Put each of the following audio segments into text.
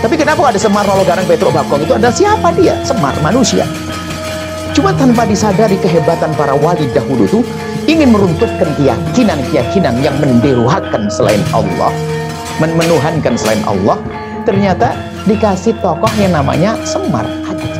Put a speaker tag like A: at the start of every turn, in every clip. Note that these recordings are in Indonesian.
A: Tapi kenapa ada Semar, Rolo, Garang, Petruk, Bagong? Itu adalah siapa dia? Semar, manusia. Cuma tanpa disadari kehebatan para wali dahulu itu ingin meruntuhkan keyakinan-keyakinan yang mendewakan selain Allah, menuhankan selain Allah. Ternyata dikasih tokoh yang namanya Semar aja.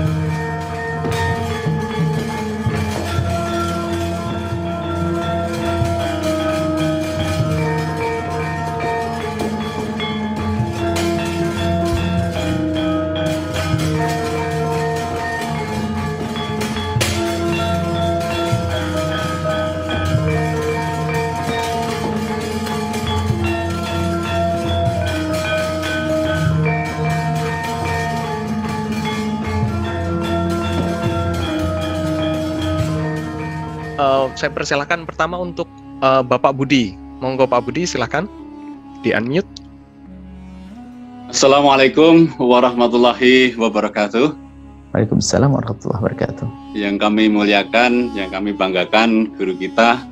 B: Saya persilahkan pertama untuk Bapak Budi. Monggo Pak Budi, silahkan di-unmute.
C: Assalamualaikum warahmatullahi wabarakatuh.
A: Waalaikumsalam warahmatullahi wabarakatuh.
C: Yang kami muliakan, yang kami banggakan, guru kita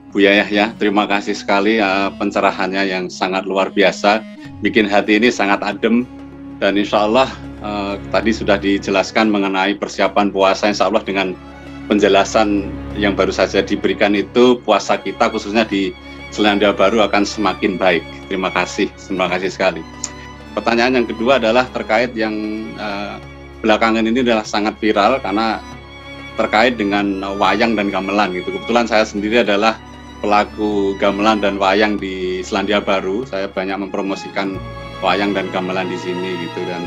C: Buya Yahya. Terima kasih sekali pencerahannya yang sangat luar biasa, bikin hati ini sangat adem. Dan insya Allah tadi sudah dijelaskan mengenai persiapan puasa, insya Allah dengan penjelasan yang baru saja diberikan itu, puasa kita khususnya di Selandia Baru akan semakin baik. Terima kasih sekali. Pertanyaan yang kedua adalah terkait yang belakangan ini adalah sangat viral karena terkait dengan wayang dan gamelan gitu. Kebetulan saya sendiri adalah pelaku gamelan dan wayang di Selandia Baru. Saya banyak mempromosikan wayang dan gamelan di sini gitu, dan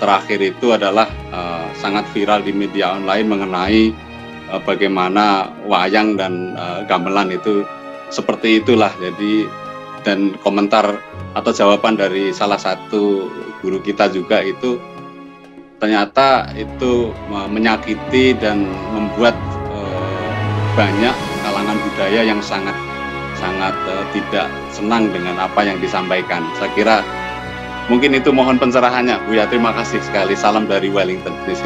C: terakhir itu adalah sangat viral di media online mengenai bagaimana wayang dan gamelan itu seperti itulah. Jadi, dan komentar atau jawaban dari salah satu guru kita juga itu ternyata itu menyakiti dan membuat banyak kalangan budaya yang sangat tidak senang dengan apa yang disampaikan. Saya kira mungkin itu, mohon pencerahannya Buya. Terima kasih sekali. Salam dari Wellington, New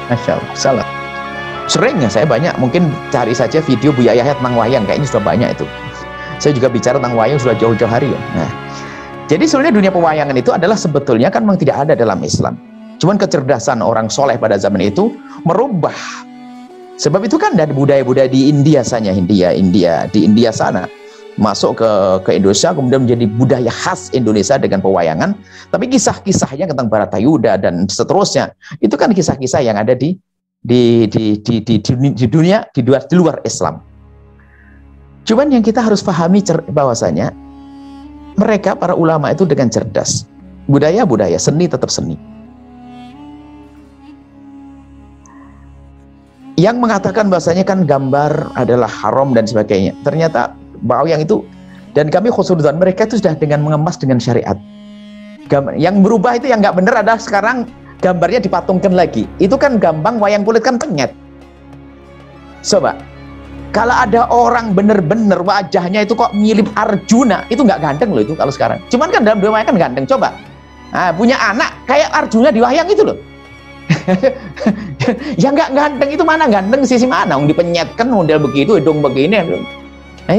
A: Masya Allah, salam. Sering ya, saya banyak, mungkin cari saja video Buya Yahya tentang wayang, kayaknya sudah banyak itu. Saya juga bicara tentang wayang sudah jauh-jauh hari ya. Nah, jadi sebenarnya dunia pewayangan itu adalah sebetulnya kan memang tidak ada dalam Islam. Cuman kecerdasan orang soleh pada zaman itu merubah. Sebab itu kan dari budaya-budaya di India sana, di India sana masuk ke Indonesia, kemudian menjadi budaya khas Indonesia dengan pewayangan. Tapi kisah-kisahnya tentang Baratayuda dan seterusnya itu kan kisah-kisah yang ada di dunia di luar Islam. Cuman yang kita harus pahami bahwasanya mereka para ulama itu dengan cerdas. Budaya, seni tetap seni. Yang mengatakan bahwasanya kan gambar adalah haram dan sebagainya. Ternyata wayang itu, dan kami khususkan mereka itu sudah dengan mengemas dengan syariat. Yang berubah itu yang nggak benar adalah sekarang gambarnya dipatungkan lagi. Itu kan gampang, wayang kulit kan penyet. Coba, kalau ada orang bener-bener wajahnya itu kok mirip Arjuna, itu nggak ganteng loh itu kalau sekarang. Cuman kan dalam dunia wayang kan ganteng. Coba, nah, punya anak kayak Arjuna di wayang itu loh. Ya nggak ganteng itu, mana ganteng sisi mana? Dipenyetkan model begitu, hidung begini. Nah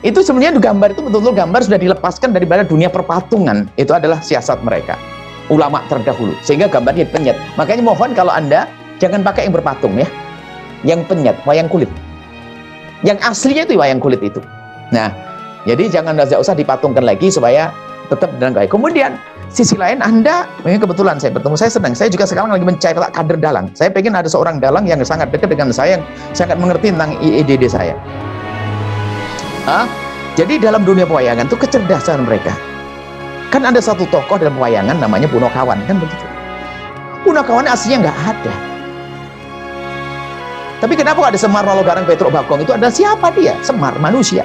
A: itu sebenarnya gambar itu betul-betul gambar sudah dilepaskan daripada dunia perpatungan. Itu adalah siasat mereka, ulama terdahulu, sehingga gambarnya dipenyet. Makanya mohon kalau Anda jangan pakai yang berpatung ya, yang penyet, wayang kulit. Yang aslinya itu wayang kulit itu. Nah, jadi jangan usah dipatungkan lagi supaya tetap dengan baik. Kemudian sisi lain Anda, kebetulan saya bertemu, saya senang. Saya juga sekarang lagi mencari kader dalang. Saya pengen ada seorang dalang yang sangat dekat dengan saya, yang sangat mengerti tentang ide saya. Jadi dalam dunia pewayangan itu kecerdasan mereka. Kan ada satu tokoh dalam pewayangan namanya Punokawan, kan begitu. Punokawan aslinya nggak ada. Tapi kenapa ada Semar, Rolo, Garang, Petruk, Bagong? Itu adalah siapa dia? Semar, manusia.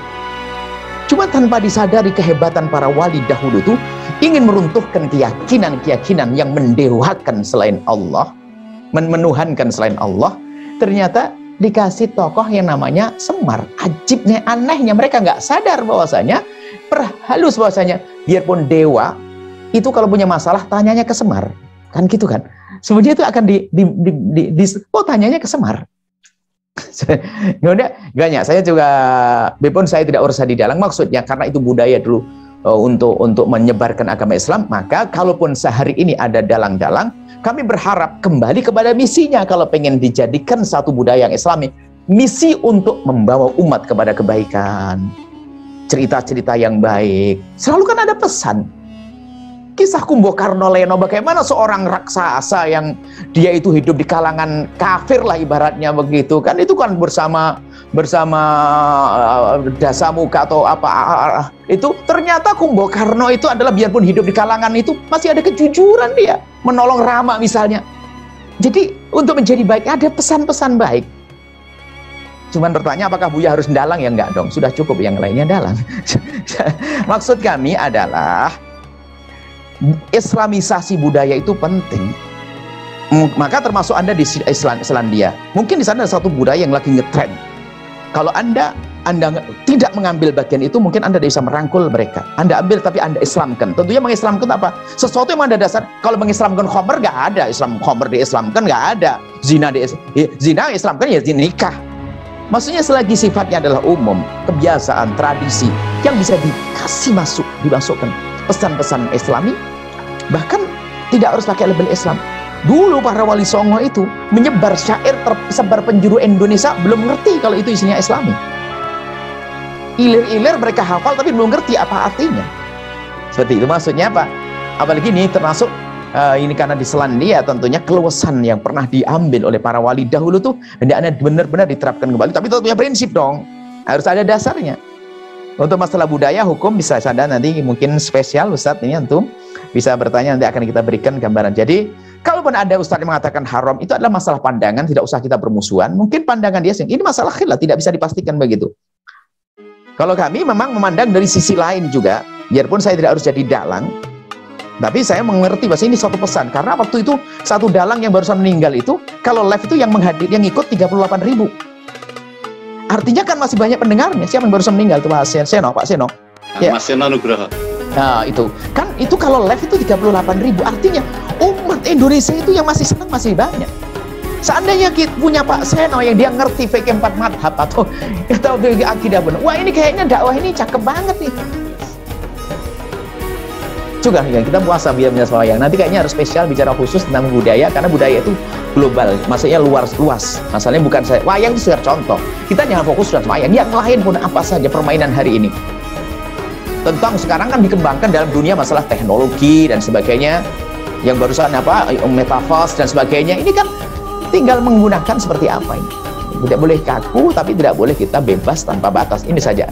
A: Cuma tanpa disadari kehebatan para wali dahulu itu ingin meruntuhkan keyakinan-keyakinan yang mendewakan selain Allah, menuhankan selain Allah. Ternyata dikasih tokoh yang namanya Semar. Ajibnya, anehnya, mereka nggak sadar bahwasanya, perhalus bahwasanya, biarpun dewa itu kalau punya masalah tanyanya ke Semar, kan gitu kan? Sebenarnya itu akan tanyanya ke Semar. Nggak, saya juga, biarpun saya tidak urusan di dalang, maksudnya karena itu budaya dulu untuk menyebarkan agama Islam, maka kalaupun sehari ini ada dalang-dalang, kami berharap kembali kepada misinya. Kalau pengen dijadikan satu budaya yang Islami, misi untuk membawa umat kepada kebaikan, cerita-cerita yang baik. Selalu kan ada pesan. Kisah Kumbakarna Lena, bagaimana seorang raksasa yang dia itu hidup di kalangan kafir lah ibaratnya begitu kan, itu kan bersama Dasamuka atau apa itu, ternyata Kumbakarna itu adalah biarpun hidup di kalangan itu masih ada kejujuran, dia menolong Rama misalnya. Jadi untuk menjadi baik ada pesan-pesan baik. Cuman bertanya apakah Buya harus dalang? Ya enggak dong, sudah cukup yang lainnya dalang. Maksud kami adalah Islamisasi budaya itu penting. Maka termasuk Anda di Selandia, mungkin di sana ada satu budaya yang lagi ngetrend. Kalau Anda tidak mengambil bagian itu, mungkin Anda bisa merangkul mereka. Anda ambil tapi Anda Islamkan. Tentunya mengislamkan apa? Sesuatu yang ada dasar. Kalau mengislamkan khamr nggak ada, khamr diislamkan nggak ada. Zina Islamkan ya nikah. Maksudnya selagi sifatnya adalah umum, kebiasaan, tradisi yang bisa dimasukkan pesan-pesan Islami, bahkan tidak harus pakai label Islam. Dulu para wali songo itu menyebar syair tersebar penjuru Indonesia, belum ngerti kalau itu isinya Islami. Ilir-ilir mereka hafal tapi belum ngerti apa artinya. Seperti itu maksudnya apa? Apalagi ini termasuk ini karena di Selandia tentunya keluasan yang pernah diambil oleh para wali dahulu tuh hendaknya benar-benar diterapkan kembali, tapi tentunya prinsip dong, harus ada dasarnya. Untuk masalah budaya hukum bisa saya nanti mungkin spesial Ustadz ini antum bisa bertanya, nanti akan kita berikan gambaran. Jadi kalaupun ada Ustadz yang mengatakan haram, itu adalah masalah pandangan, tidak usah kita bermusuhan. Mungkin pandangan dia ini masalah khilaf, tidak bisa dipastikan begitu. Kalau kami memang memandang dari sisi lain juga, biarpun saya tidak harus jadi dalang, tapi saya mengerti bahwa ini suatu pesan. Karena waktu itu satu dalang yang barusan meninggal itu, kalau live itu yang ikut 38.000. Artinya kan masih banyak pendengarnya. Siapa yang barusan meninggal tuh Pak Seno? Ya.
C: Mas Seno Nugroho.
A: Nah itu kan, itu kalau live itu 38.000. Artinya umat Indonesia itu yang masih senang masih banyak. Seandainya kita punya Pak Seno yang dia ngerti fikih 4 madhab atau akidah benar, wah ini kayaknya dakwah ini cakep banget nih. Juga ya, kita puasa biar wayang. Nanti kayaknya harus spesial bicara khusus tentang budaya, karena budaya itu global, maksudnya luas. Masalahnya bukan saya wayang itu sekedar contoh. Kita jangan fokus dengan wayang, yang lain pun apa saja permainan hari ini. Tentang sekarang kan dikembangkan dalam dunia masalah teknologi dan sebagainya, yang barusan metaverse dan sebagainya. Ini kan tinggal menggunakan seperti apa ini. Tidak boleh kaku, tapi tidak boleh kita bebas tanpa batas. Ini saja.